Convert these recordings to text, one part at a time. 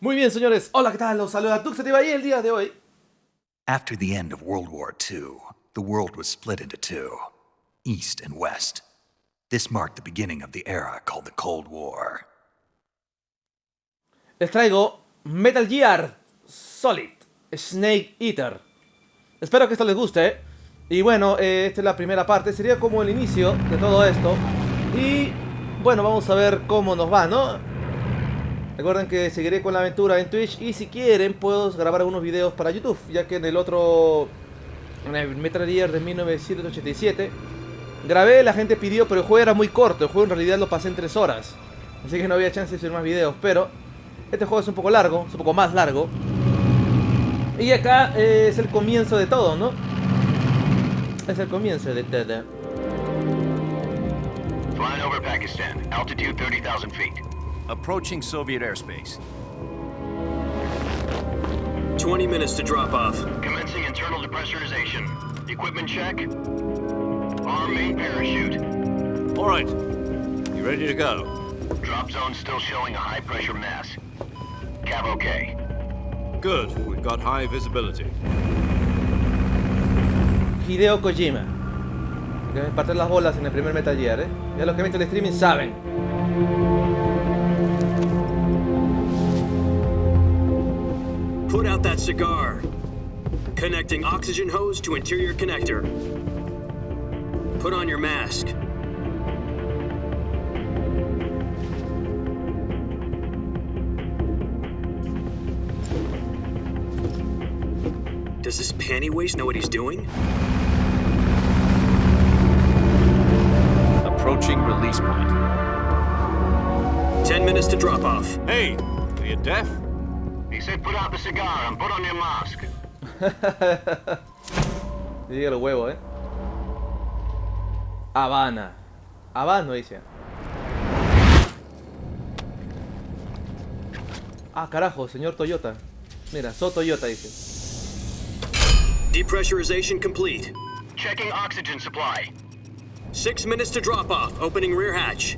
Muy bien, señores. Hola, ¿qué tal? Los saluda Duxativa y el día de hoy. After the end of World War II, the world was split into two, East and West. This marked the beginning of the era called the Cold War. Les traigo Metal Gear Solid Snake Eater. Espero que esto les guste. Y bueno, esta es la primera parte. Sería como el inicio de todo esto. Y bueno, vamos a ver cómo nos va, ¿no? Recuerden que seguiré con la aventura en Twitch. Y si quieren, puedo grabar algunos videos para YouTube. Ya que en el otro, en el Metal Gear de 1987, grabé, la gente pidió, pero el juego era muy corto. El juego en realidad lo pasé en 3 horas. Así que no había chance de hacer más videos. Pero este juego es un poco largo, es un poco más largo. Y acá es el comienzo de todo, ¿no? Es el comienzo de todo. Flying over Pakistan, altitude 30,000 feet. Approaching Soviet airspace. 20 minutes to drop off. Commencing internal depressurization. Equipment check. Arm main parachute. All right. You ready to go? Drop zone still showing a high pressure mass. Cav okay. Good. We've got high visibility. Hideo Kojima, que me partió las bolas en el primer Metal Gear, Ya los que ven el streaming saben. Put out that cigar. Connecting oxygen hose to interior connector. Put on your mask. Does this panty waste know what he's doing? Approaching release point. 10 minutes to drop off. Hey, are you deaf? He said put out the cigar and put on your mask. Diga los huevos, Habana. Habana, dice. Ah, carajo, señor Toyota. Mira, So Toyota, dice. Depressurization complete. Checking oxygen supply. 6 minutes to drop off. Opening rear hatch.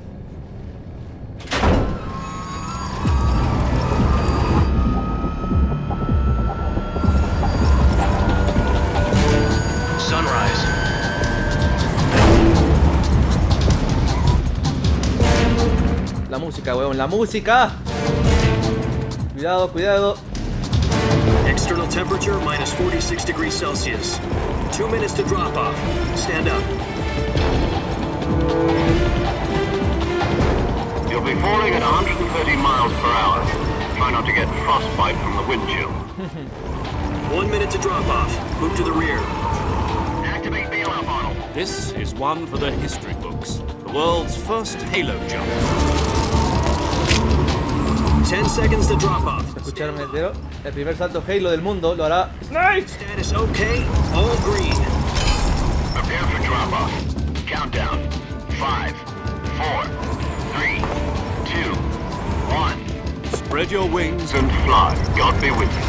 Sunrise. La música, huevón, la música. Cuidado, cuidado. External temperature minus 46 degrees Celsius. 2 minutes to drop off. Stand up. You'll be falling at 130 miles per hour. Try not to get frostbite from the wind chill. 1 minute to drop off. Move to the rear. Activate bailout model. This is one for the history books. The world's first Halo jump. 10 seconds to drop off. ¿Escucharon el video? El primer salto Halo del mundo lo hará Snake. Status okay. All green. Prepare for drop off. Countdown. 5, 4, 3, 2, 1. Spread your wings And fly. God be with you.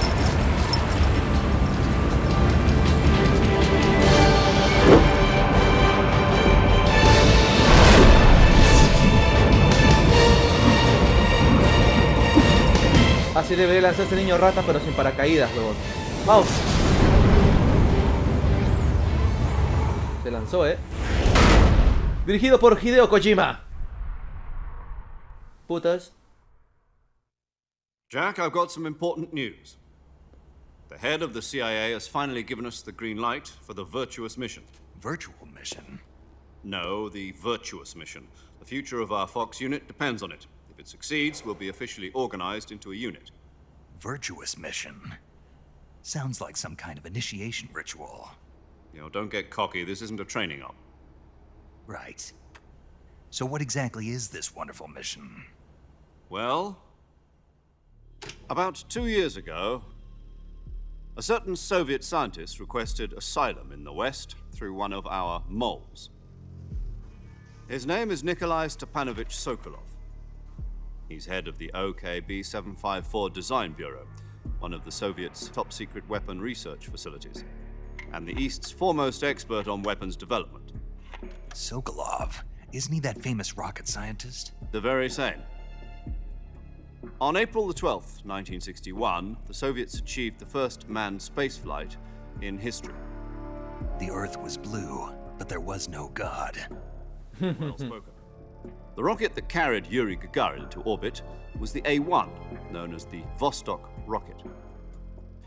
Así debería lanzarse el niño rata, pero sin paracaídas, huevón. ¡Vamos! Se lanzó, Dirigido por Hideo Kojima. Putas. Jack, I've got some important news. The head of the CIA has finally given us the green light for the Virtuous Mission. Virtual Mission? No, the Virtuous Mission. The future of our Fox unit depends on it. If it succeeds, we'll be officially organized into a unit. Virtuous Mission? Sounds like some kind of initiation ritual. You know, don't get cocky. This isn't a training op. Right. So what exactly is this wonderful mission? Well, about 2 years ago, a certain Soviet scientist requested asylum in the West through one of our moles. His name is Nikolai Stepanovich Sokolov. He's head of the OKB-754 Design Bureau, one of the Soviets' top-secret weapon research facilities, and the East's foremost expert on weapons development. Sokolov? Isn't he that famous rocket scientist? The very same. On April the 12th, 1961, the Soviets achieved the first manned spaceflight in history. The Earth was blue, but there was no God. Well spoken. The rocket that carried Yuri Gagarin into orbit was the A-1, known as the Vostok rocket.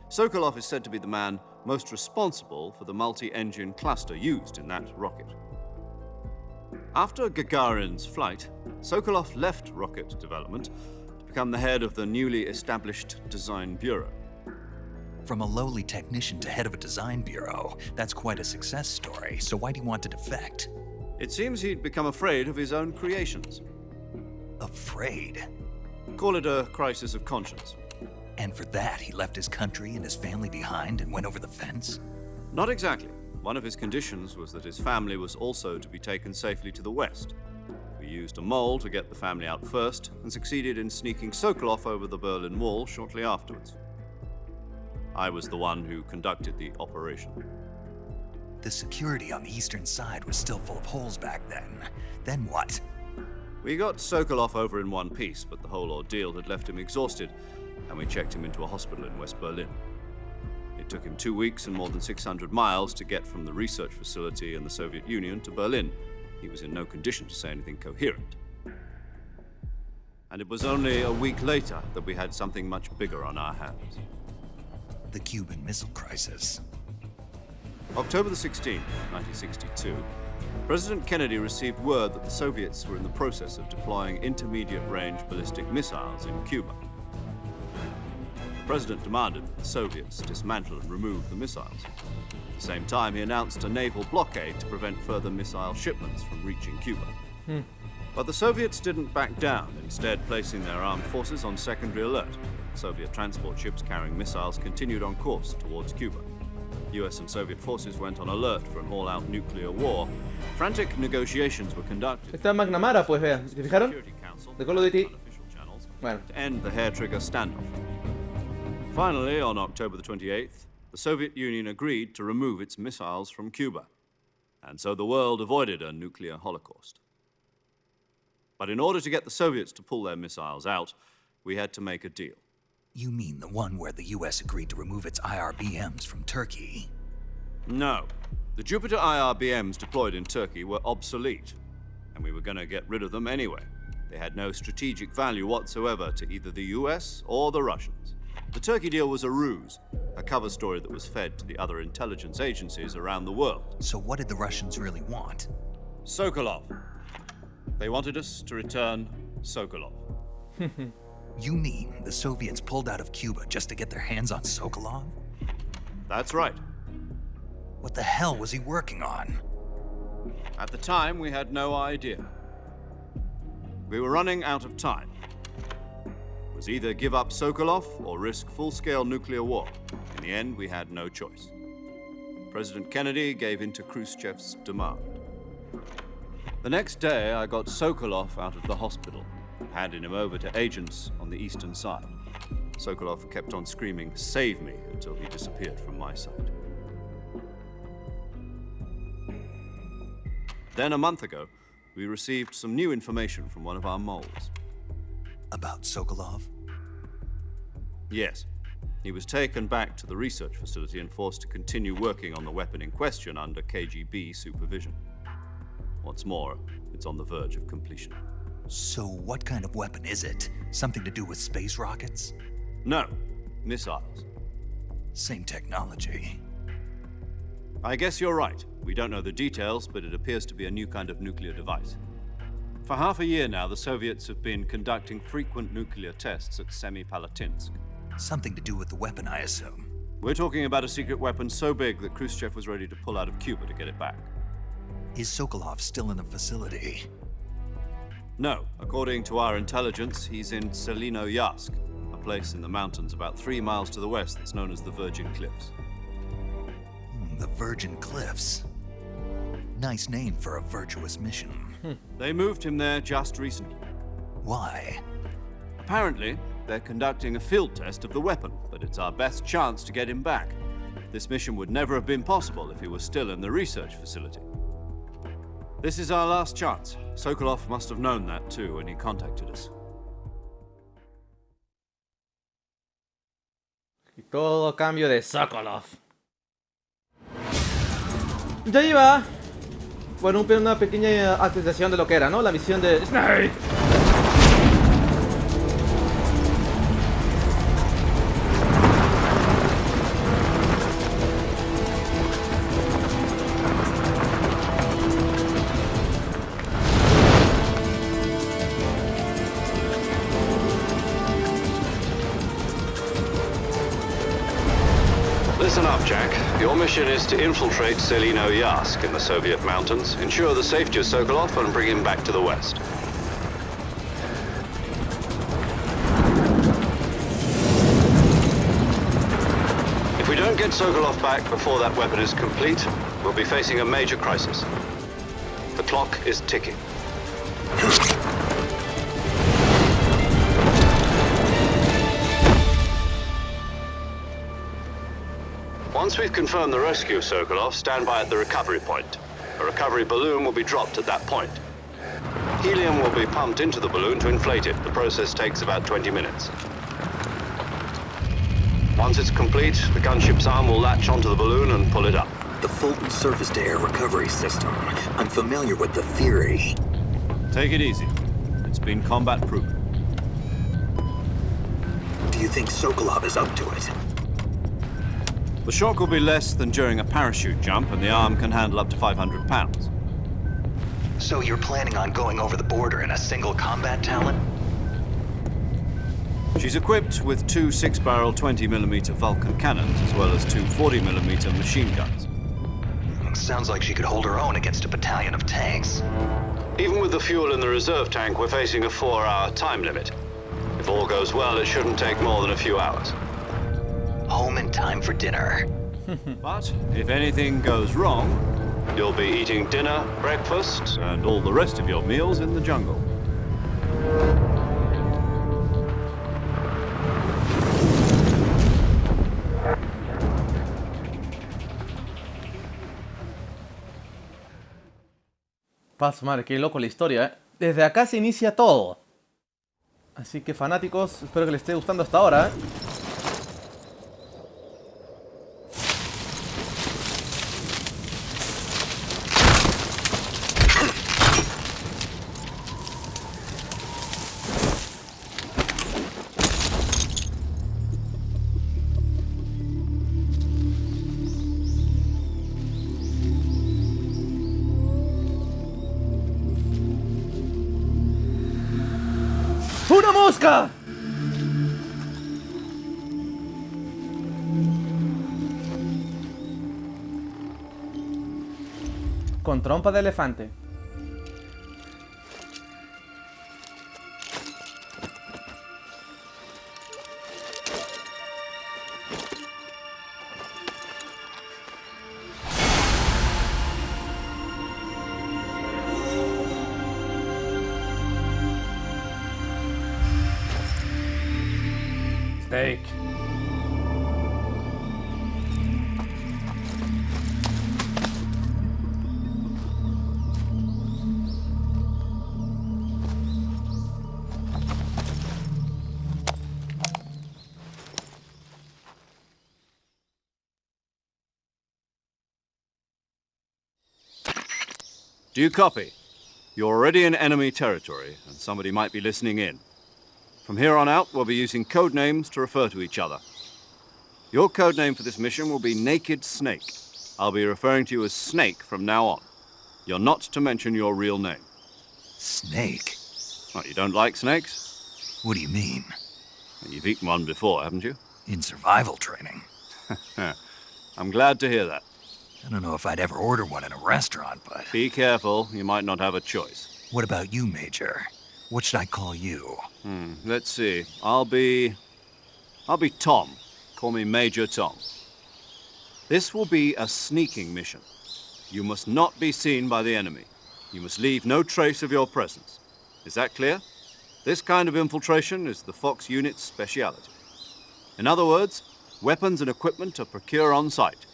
Sokolov is said to be the man most responsible for the multi-engine cluster used in that rocket. After Gagarin's flight, Sokolov left rocket development to become the head of the newly established Design Bureau. From a lowly technician to head of a design bureau, that's quite a success story, so why'd he want to defect? It seems he'd become afraid of his own creations. Afraid? Call it a crisis of conscience. And for that, he left his country and his family behind and went over the fence? Not exactly. One of his conditions was that his family was also to be taken safely to the west. We used a mole to get the family out first and succeeded in sneaking Sokolov over the Berlin Wall shortly afterwards. I was the one who conducted the operation. The security on the eastern side was still full of holes back then. Then what? We got Sokolov over in one piece, but the whole ordeal had left him exhausted, and we checked him into a hospital in West Berlin. It took him 2 weeks and more than 600 miles to get from the research facility in the Soviet Union to Berlin. He was in no condition to say anything coherent. And it was only a week later that we had something much bigger on our hands. The Cuban Missile Crisis. October the 16th, 1962, President Kennedy received word that the Soviets were in the process of deploying intermediate-range ballistic missiles in Cuba. The President demanded that the Soviets dismantle and remove the missiles. At the same time, he announced a naval blockade to prevent further missile shipments from reaching Cuba. But the Soviets didn't back down, instead placing their armed forces on secondary alert. Soviet transport ships carrying missiles continued on course towards Cuba. US and Soviet forces went on alert for an all-out nuclear war. Frantic negotiations were conducted. Está en McNamara, pues vean. ¿Se fijaron? Security Council De Call of Duty. unofficial channels Bueno. to end the hair-trigger standoff. Finally, on October the 28th, the Soviet Union agreed to remove its missiles from Cuba, and so the world avoided a nuclear holocaust. But in order to get the Soviets to pull their missiles out, we had to make a deal. You mean the one where the US agreed to remove its IRBMs from Turkey? No. The Jupiter IRBMs deployed in Turkey were obsolete, and we were going to get rid of them anyway. They had no strategic value whatsoever to either the US or the Russians. The Turkey deal was a ruse, a cover story that was fed to the other intelligence agencies around the world. So what did the Russians really want? Sokolov. They wanted us to return Sokolov. You mean the Soviets pulled out of Cuba just to get their hands on Sokolov? That's right. What the hell was he working on? At the time, we had no idea. We were running out of time. It was either give up Sokolov or risk full-scale nuclear war. In the end, we had no choice. President Kennedy gave in to Khrushchev's demand. The next day, I got Sokolov out of the hospital, handing him over to agents on the eastern side. Sokolov kept on screaming, "Save me," until he disappeared from my sight. Then a month ago, we received some new information from one of our moles. About Sokolov? Yes. He was taken back to the research facility and forced to continue working on the weapon in question under KGB supervision. What's more, it's on the verge of completion. So what kind of weapon is it? Something to do with space rockets? No, missiles. Same technology. I guess you're right. We don't know the details, but it appears to be a new kind of nuclear device. For half a year now, the Soviets have been conducting frequent nuclear tests at Semipalatinsk. Something to do with the weapon, I assume. We're talking about a secret weapon so big that Khrushchev was ready to pull out of Cuba to get it back. Is Sokolov still in the facility? No, according to our intelligence, he's in Selinoyarsk, a place in the mountains about 3 miles to the west that's known as the Virgin Cliffs. The Virgin Cliffs. Nice name for a virtuous mission. They moved him there just recently. Why? Apparently, they're conducting a field test of the weapon, but it's our best chance to get him back. This mission would never have been possible if he was still in the research facility. This is our last chance. Sokolov must have known that too when he contacted us. Y todo a cambio de Sokolov. Ya iba. Bueno, una pequeña actualización de lo que era, ¿no? La misión de Snake. Listen up, Jack. Your mission is to infiltrate Selino Yask in the Soviet mountains, ensure the safety of Sokolov, and bring him back to the West. If we don't get Sokolov back before that weapon is complete, we'll be facing a major crisis. The clock is ticking. Once we've confirmed the rescue of Sokolov, stand by at the recovery point. A recovery balloon will be dropped at that point. Helium will be pumped into the balloon to inflate it. The process takes about 20 minutes. Once it's complete, the gunship's arm will latch onto the balloon and pull it up. The Fulton surface-to-air recovery system. I'm familiar with the theory. Take it easy. It's been combat-proven. Do you think Sokolov is up to it? The shock will be less than during a parachute jump, and the arm can handle up to 500 pounds. So you're planning on going over the border in a single combat talent? She's equipped with two 6-barrel 20mm Vulcan cannons, as well as two 40mm machine guns. Sounds like she could hold her own against a battalion of tanks. Even with the fuel in the reserve tank, we're facing a 4-hour time limit. If all goes well, it shouldn't take more than a few hours. Home in time for dinner. But if anything goes wrong, You'll be eating dinner, breakfast, and all the rest of your meals in the jungle. Paso, madre, qué loco la historia, ¿eh? Desde acá se inicia todo. Así que, fanáticos, espero que les esté gustando hasta ahora, ¿eh? ¡Una mosca! Con trompa de elefante. Steak. Do you copy? You're already in enemy territory, and somebody might be listening in. From here on out, we'll be using code names to refer to each other. Your code name for this mission will be Naked Snake. I'll be referring to you as Snake from now on. You're not to mention your real name. Snake? What, you don't like snakes? What do you mean? You've eaten one before, haven't you? In survival training. I'm glad to hear that. I don't know if I'd ever order one in a restaurant, but... Be careful, you might not have a choice. What about you, Major? What should I call you? Let's see. I'll be Tom. Call me Major Tom. This will be a sneaking mission. You must not be seen by the enemy. You must leave no trace of your presence. Is that clear? This kind of infiltration is the Fox unit's speciality. In other words, weapons and equipment are procured on site.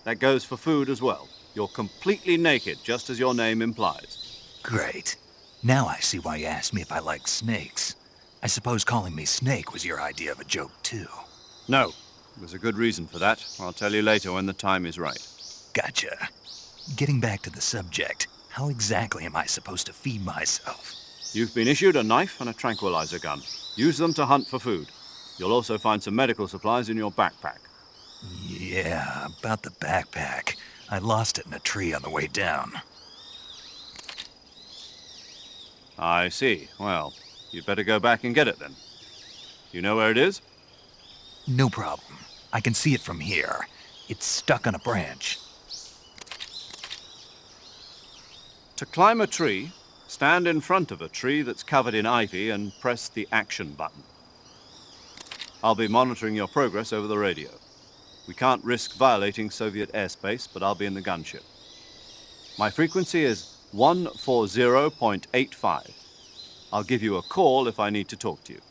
That goes for food as well. You're completely naked, just as your name implies. Great. Now I see why you asked me if I like snakes. I suppose calling me Snake was your idea of a joke, too. No, There's a good reason for that. I'll tell you later when the time is right. Gotcha. Getting back to the subject, how exactly am I supposed to feed myself? You've been issued a knife and a tranquilizer gun. Use them to hunt for food. You'll also find some medical supplies in your backpack. Yeah, about the backpack. I lost it in a tree on the way down. I see. Well, you'd better go back and get it then. You know where it is? No problem. I can see it from here. It's stuck on a branch. To climb a tree, stand in front of a tree that's covered in ivy and press the action button. I'll be monitoring your progress over the radio. We can't risk violating Soviet airspace, but I'll be in the gunship. My frequency is 140.85. I'll give you a call if I need to talk to you.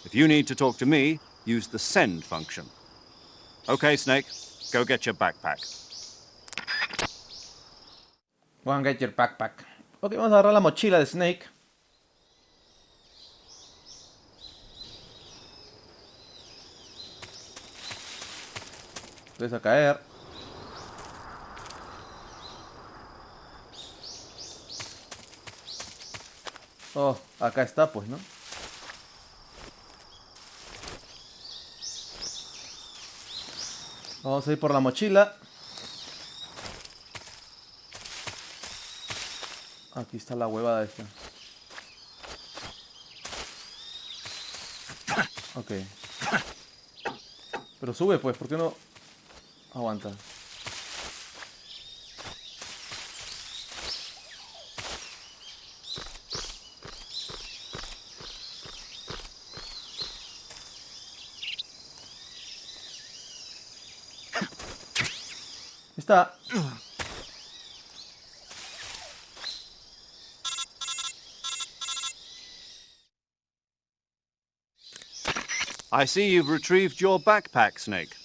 If you need to talk to me, use the send function. Okay, Snake, go get your backpack. Go and get your backpack. Ok, vamos a agarrar la mochila de Snake. Empieza a caer. Oh, acá está pues, ¿no? Vamos a ir por la mochila. Aquí está la huevada esta. Ok. Pero sube pues, ¿por qué no aguanta? Está. I see you've retrieved your backpack, Snake.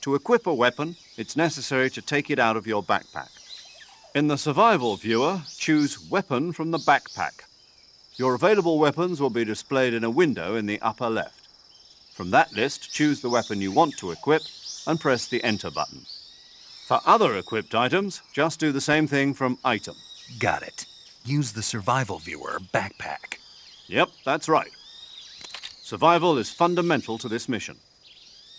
To equip a weapon, it's necessary to take it out of your backpack. In the survival viewer, choose Weapon from the backpack. Your available weapons will be displayed in a window in the upper left. From that list, choose the weapon you want to equip and press the Enter button. For other equipped items, just do the same thing from Item. Got it. Use the survival viewer backpack. Yep, that's right. Survival is fundamental to this mission.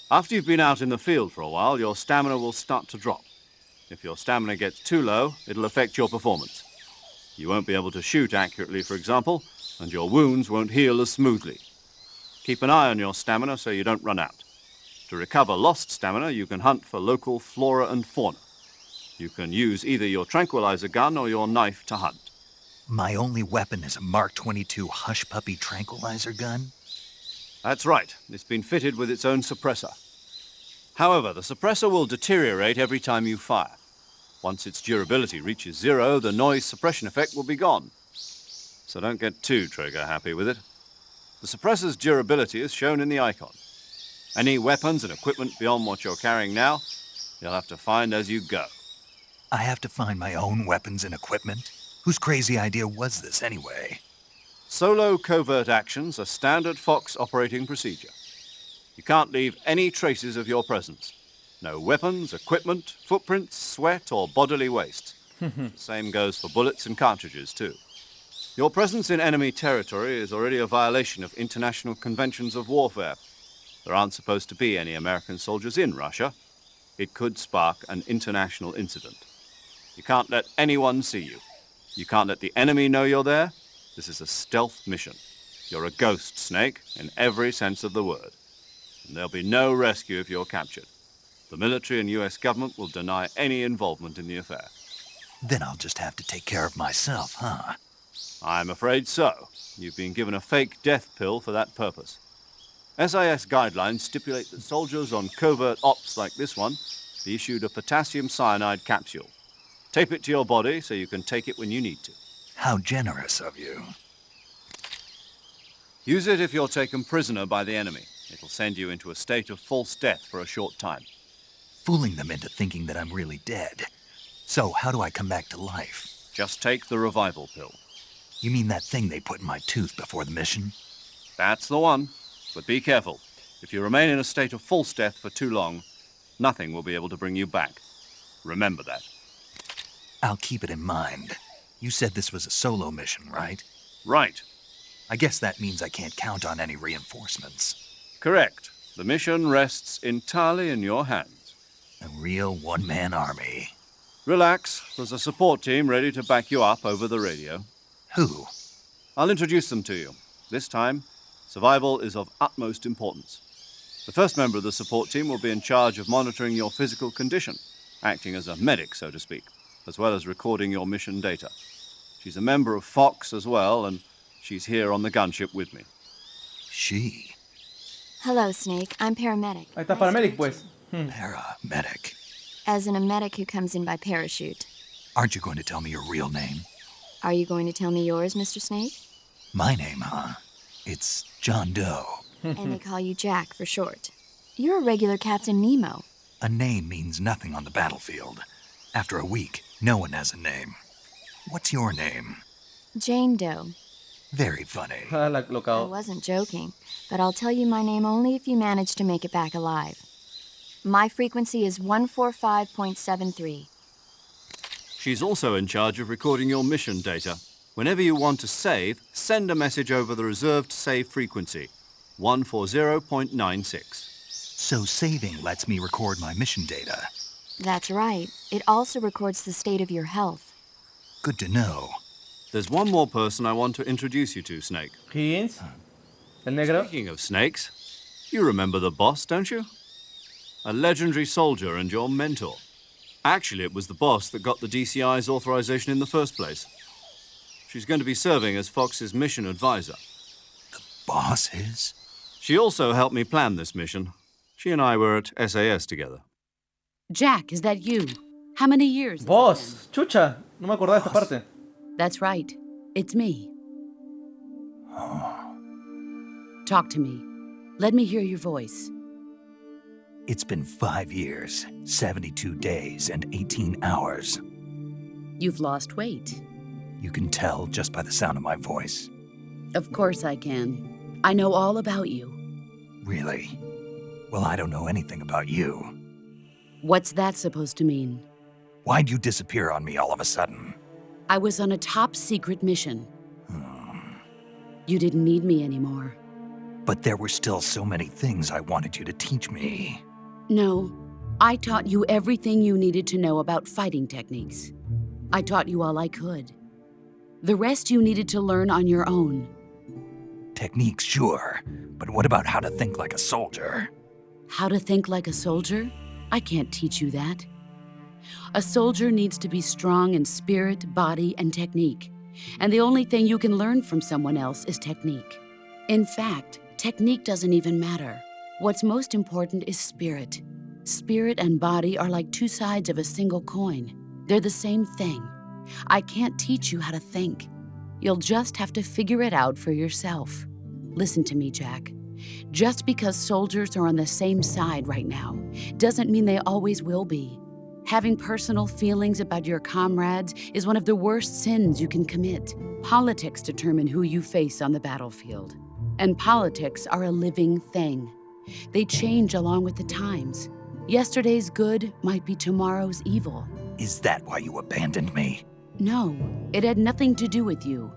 After you've been out in the field for a while, your stamina will start to drop. If your stamina gets too low, it'll affect your performance. You won't be able to shoot accurately, for example, and your wounds won't heal as smoothly. Keep an eye on your stamina so you don't run out. To recover lost stamina, you can hunt for local flora and fauna. You can use either your tranquilizer gun or your knife to hunt. My only weapon is a Mark 22 Hush Puppy tranquilizer gun? That's right. It's been fitted with its own suppressor. However, the suppressor will deteriorate every time you fire. Once its durability reaches 0, the noise suppression effect will be gone. So don't get too trigger happy with it. The suppressor's durability is shown in the icon. Any weapons and equipment beyond what you're carrying now, you'll have to find as you go. I have to find my own weapons and equipment? Whose crazy idea was this anyway? Solo covert actions are standard Fox operating procedure. You can't leave any traces of your presence. No weapons, equipment, footprints, sweat, or bodily waste. The same goes for bullets and cartridges, too. Your presence in enemy territory is already a violation of international conventions of warfare. There aren't supposed to be any American soldiers in Russia. It could spark an international incident. You can't let anyone see you. You can't let the enemy know you're there. This is a stealth mission. You're a ghost, Snake, in every sense of the word. And there'll be no rescue if you're captured. The military and US government will deny any involvement in the affair. Then I'll just have to take care of myself, huh? I'm afraid so. You've been given a fake death pill for that purpose. SIS guidelines stipulate that soldiers on covert ops like this one be issued a potassium cyanide capsule. Tape it to your body so you can take it when you need to. How generous of you. Use it if you're taken prisoner by the enemy. It'll send you into a state of false death for a short time. Fooling them into thinking that I'm really dead. So, how do I come back to life? Just take the revival pill. You mean that thing they put in my tooth before the mission? That's the one. But be careful. If you remain in a state of false death for too long, nothing will be able to bring you back. Remember that. I'll keep it in mind. You said this was a solo mission, right? Right. I guess that means I can't count on any reinforcements. Correct. The mission rests entirely in your hands. A real one-man army. Relax. There's a support team ready to back you up over the radio. Who? I'll introduce them to you. This time, survival is of utmost importance. The first member of the support team will be in charge of monitoring your physical condition, acting as a medic, so to speak, as well as recording your mission data. She's a member of Fox as well, and she's here on the gunship with me. She. Hello, Snake. I'm paramedic. Ahí está Nice to paramedic, meet pues. Paramedic. you. As in a medic who comes in by parachute. Aren't you going to tell me your real name? Are you going to tell me yours, Mr. Snake? My name, huh? It's John Doe. And they call you Jack for short. You're a regular Captain Nemo. A name means nothing on the battlefield. After a week, no one has a name. What's your name? Jane Doe. Very funny. La I locao. wasn't joking, but I'll tell you my name only if you manage to make it back alive. My frequency is 145.73. She's also in charge of recording your mission data. Whenever you want to save, send a message over the reserved save frequency, 140.96. So saving lets me record my mission data. That's right. It also records the state of your health. Good to know. There's one more person I want to introduce you to, Snake. Higgins. El negro. Speaking of snakes, you remember the boss, don't you? A legendary soldier and your mentor. Actually, it was the boss that got the DCI's authorization in the first place. She's going to be serving as Fox's mission advisor. Boss is? She also helped me plan this mission. She and I were at SAS together. Jack, is that you? How many years? has it Vos. Chucha. No me acordaba de esta parte. been? That's right. It's me. Talk to me. Let me hear your voice. It's been 5 years, 72 days, and 18 hours. You've lost weight. You can tell just by the sound of my voice. Of course I can. I know all about you. Really? Well, I don't know anything about you. What's that supposed to mean? Why'd you disappear on me all of a sudden? I was on a top secret mission. You didn't need me anymore. But there were still so many things I wanted you to teach me. No, I taught you everything you needed to know about fighting techniques. I taught you all I could. The rest you needed to learn on your own. Techniques, sure. But what about how to think like a soldier? How to think like a soldier? I can't teach you that. A soldier needs to be strong in spirit, body, and technique. And the only thing you can learn from someone else is technique. In fact, technique doesn't even matter. What's most important is spirit. Spirit and body are like two sides of a single coin. They're the same thing. I can't teach you how to think. You'll just have to figure it out for yourself. Listen to me, Jack. Just because soldiers are on the same side right now doesn't mean they always will be. Having personal feelings about your comrades is one of the worst sins you can commit. Politics determine who you face on the battlefield. And politics are a living thing. They change along with the times. Yesterday's good might be tomorrow's evil. Is that why you abandoned me? No, it had nothing to do with you.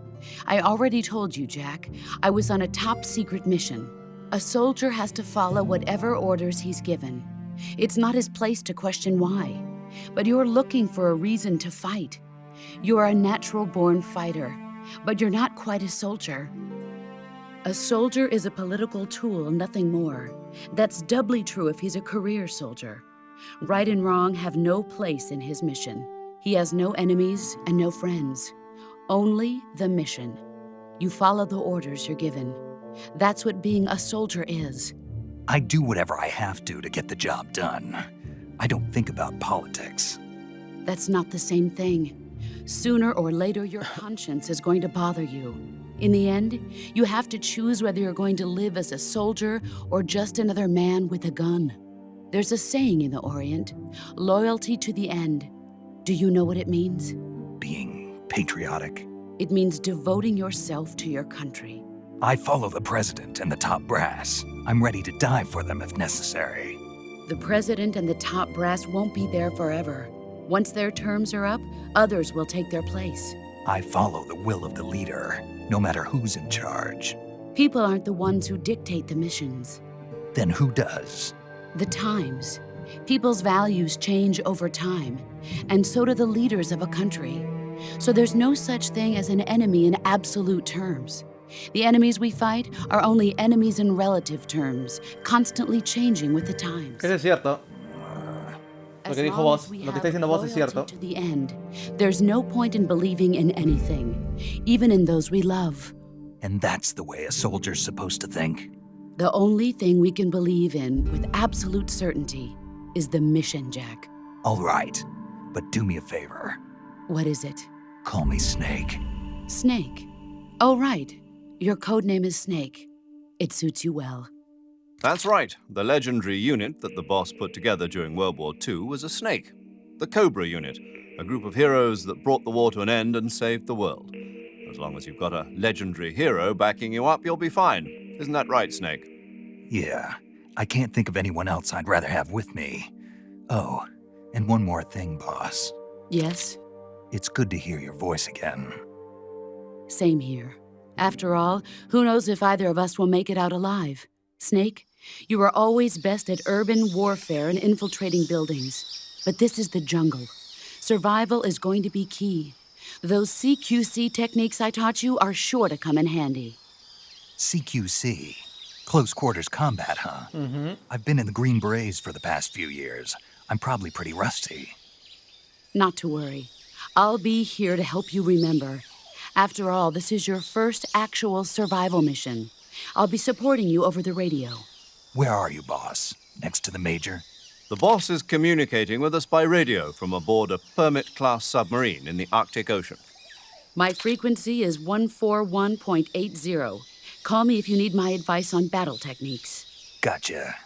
I already told you, Jack. I was on a top secret mission. A soldier has to follow whatever orders he's given. It's not his place to question why. But you're looking for a reason to fight. You're a natural-born fighter, but you're not quite a soldier. A soldier is a political tool, nothing more. That's doubly true if he's a career soldier. Right and wrong have no place in his mission. He has no enemies and no friends. Only the mission. You follow the orders you're given. That's what being a soldier is. I do whatever I have to get the job done. I don't think about politics. That's not the same thing. Sooner or later, your conscience is going to bother you. In the end, you have to choose whether you're going to live as a soldier or just another man with a gun. There's a saying in the Orient, loyalty to the end. Do you know what it means? Being patriotic. It means devoting yourself to your country. I follow the president and the top brass. I'm ready to die for them if necessary. The president and the top brass won't be there forever. Once their terms are up, others will take their place. I follow the will of the leader, no matter who's in charge. People aren't the ones who dictate the missions. Then who does? The times. People's values change over time, and so do the leaders of a country. So there's no such thing as an enemy in absolute terms. The enemies we fight are only enemies in relative terms, constantly changing with the times. Eso es cierto. Lo que dijo vos, lo que está diciendo vos es cierto. To the end, there's no point in believing in anything, even in those we love. And that's the way a soldier's supposed to think? The only thing we can believe in with absolute certainty is the mission, Jack. All right, but do me a favor. What is it? Call me Snake. Snake. Oh, right. Your code name is Snake. It suits you well. That's right. The legendary unit that the boss put together during World War II was a snake. The Cobra unit, a group of heroes that brought the war to an end and saved the world. As long as you've got a legendary hero backing you up, you'll be fine. Isn't that right, Snake? Yeah, I can't think of anyone else I'd rather have with me. Oh, and one more thing, boss. Yes? It's good to hear your voice again. Same here. After all, who knows if either of us will make it out alive? Snake, you are always best at urban warfare and infiltrating buildings. But this is the jungle. Survival is going to be key. Those CQC techniques I taught you are sure to come in handy. CQC? Close quarters combat, huh? Mm-hmm. I've been in the Green Berets for the past few years. I'm probably pretty rusty. Not to worry. I'll be here to help you remember. After all, this is your first actual survival mission. I'll be supporting you over the radio. Where are you, boss? Next to the major? The boss is communicating with us by radio from aboard a Permit-class submarine in the Arctic Ocean. My frequency is 141.80. Call me if you need my advice on battle techniques. Gotcha.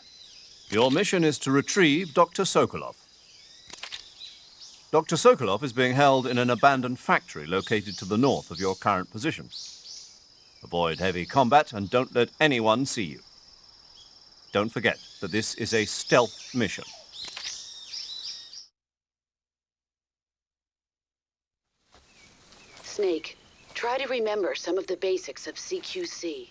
Your mission is to retrieve Dr. Sokolov. Dr. Sokolov is being held in an abandoned factory located to the north of your current position. Avoid heavy combat and don't let anyone see you. Don't forget that this is a stealth mission. Snake, try to remember some of the basics of CQC.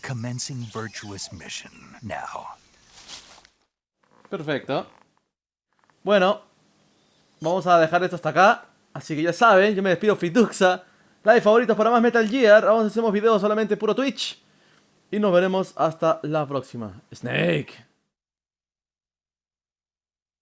Commencing Virtuous Mission now. Perfecto. Bueno, vamos a dejar esto hasta acá. Así que ya saben, yo me despido, Fituxa. Like, favoritos para más Metal Gear. Ahora hacemos videos solamente puro Twitch. Y nos veremos hasta la próxima. Snake.